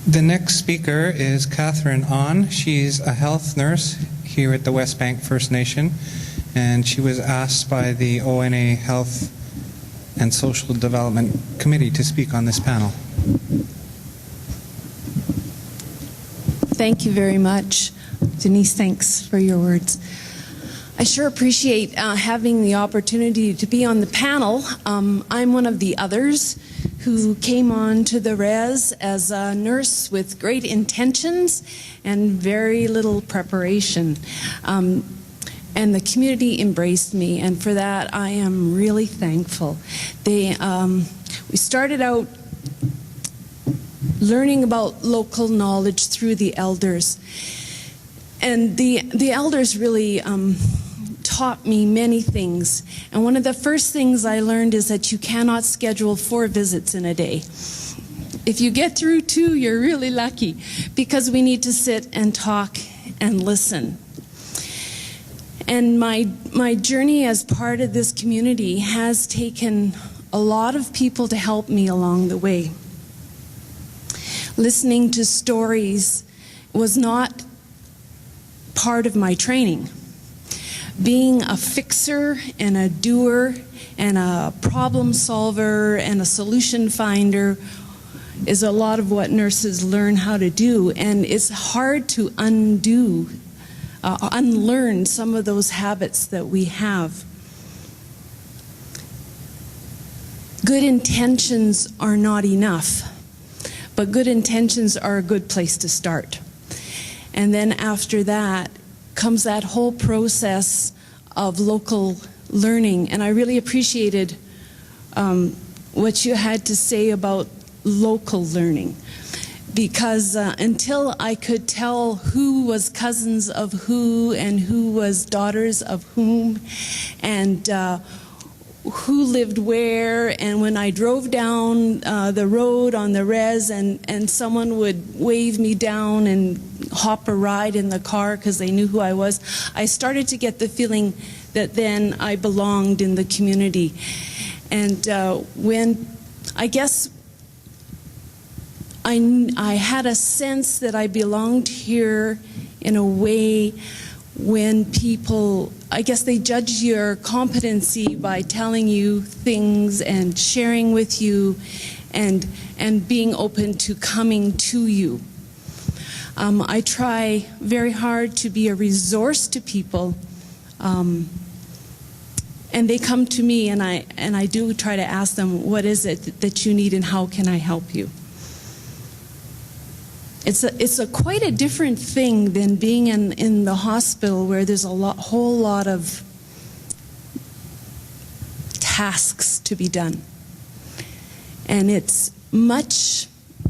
The next speaker is Cathryn Aune. She's a health nurse here at the Westbank First Nation, and she was asked by the ONA Health and Social Development Committee to speak on this panel. Thank you very much. Denise, thanks for your words. I sure appreciate having the opportunity to be on the panel. I'm one of the others who came on to the res as a nurse with great intentions and very little preparation. And the community embraced me, and for that I am really thankful. We started out learning about local knowledge through the elders. And the elders really taught me many things. And one of the first things I learned is that you cannot schedule 4 visits in a day. If you get through 2, you're really lucky, because we need to sit and talk and listen. And my journey as part of this community has taken a lot of people to help me along the way. Listening to stories was not part of my training. Being a fixer and a doer and a problem solver and a solution finder is a lot of what nurses learn how to do, and it's hard to unlearn some of those habits that we have. Good intentions are not enough, but good intentions are a good place to start. And then after that comes that whole process of local learning. And I really appreciated what you had to say about local learning. Because until I could tell who was cousins of who and who was daughters of whom, and who lived where, and when I drove down the road on the res and someone would wave me down and hop a ride in the car because they knew who I was, I started to get the feeling that then I belonged in the community. And when I guess I had a sense that I belonged here in a way when people, I guess they judge your competency by telling you things and sharing with you and being open to coming to you. I try very hard to be a resource to people, and they come to me, and I do try to ask them, what is it that you need and how can I help you? It's quite a different thing than being in the hospital, where there's whole lot of tasks to be done. And it's much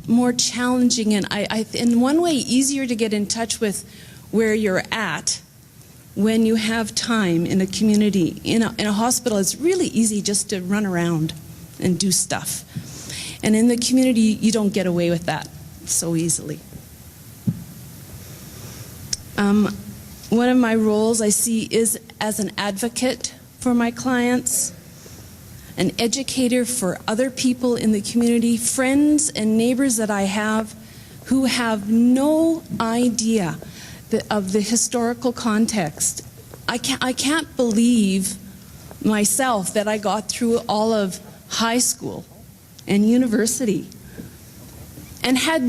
more challenging and in one way easier to get in touch with where you're at when you have time in a community. In a hospital, it's really easy just to run around and do stuff. And in the community, you don't get away with that so easily. One of my roles I see is as an advocate for my clients, an educator for other people in the community, friends and neighbors that I have who have no idea of the historical context. I can't believe myself that I got through all of high school and university and had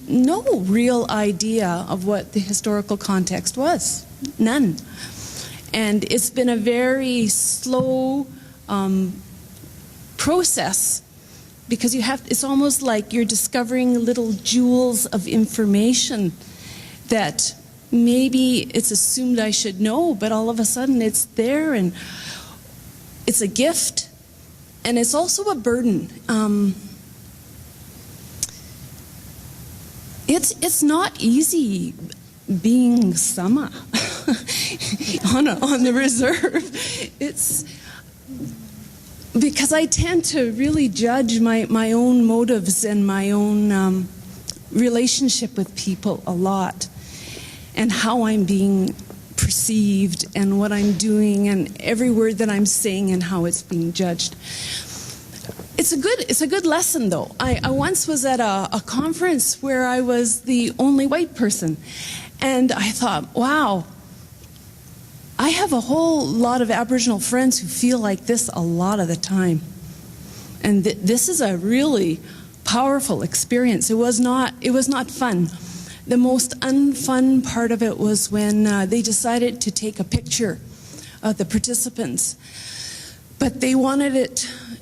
no real idea of what the historical context was. None. And it's been a very slow process, because it's almost like you're discovering little jewels of information that maybe it's assumed I should know, but all of a sudden it's there, and it's a gift, and it's also a burden. It's not easy being Sama on the reserve. It's because I tend to really judge my own motives and my own relationship with people a lot, and how I'm being perceived and what I'm doing and every word that I'm saying and how it's being judged. It's a good lesson, though. I once was at a conference where I was the only white person, and I thought, wow, I have a whole lot of Aboriginal friends who feel like this a lot of the time. And this is a really powerful experience. It was not fun. The most unfun part of it was when they decided to take a picture of the participants. But they wanted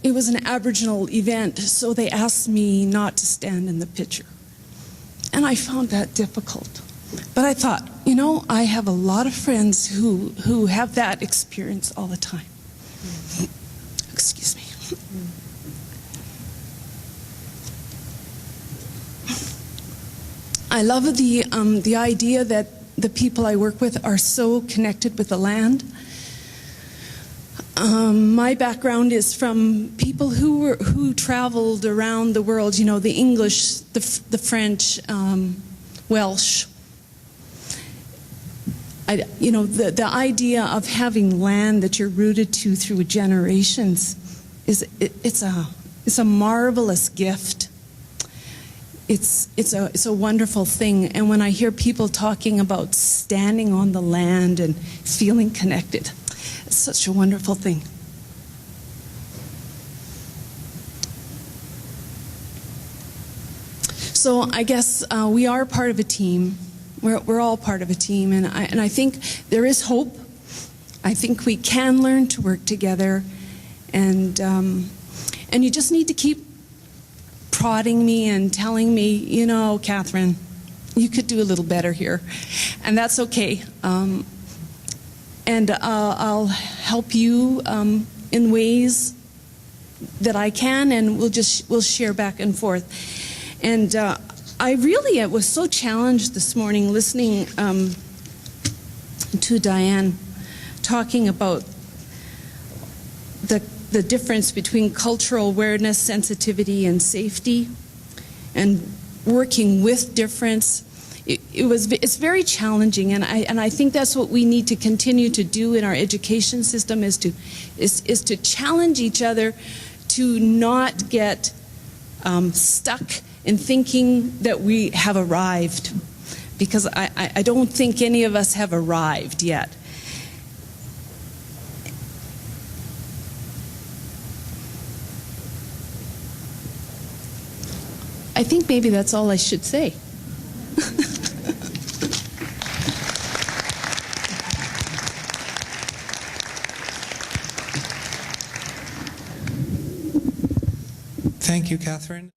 it was an Aboriginal event, so they asked me not to stand in the picture. And I found that difficult. But I thought, you know, I have a lot of friends who have that experience all the time. Excuse me. I love the idea that the people I work with are so connected with the land. My background is from people who traveled around the world. You know, the English, the French, Welsh. You know, the idea of having land that you're rooted to through generations it's a marvelous gift. It's a wonderful thing. And when I hear people talking about standing on the land and feeling connected, it's such a wonderful thing. So I guess we are part of a team. We're all part of a team, and I think there is hope. I think we can learn to work together, and you just need to keep prodding me and telling me, you know, Cathryn, you could do a little better here, and that's okay. And I'll help you in ways that I can, and we'll share back and forth. And I really was so challenged this morning listening to Diane talking about the difference between cultural awareness, sensitivity, and safety, and working with difference. It's very challenging, and I think that's what we need to continue to do in our education system is to challenge each other to not get stuck in thinking that we have arrived, because I don't think any of us have arrived yet. I think maybe that's all I should say. Thank you, Cathryn.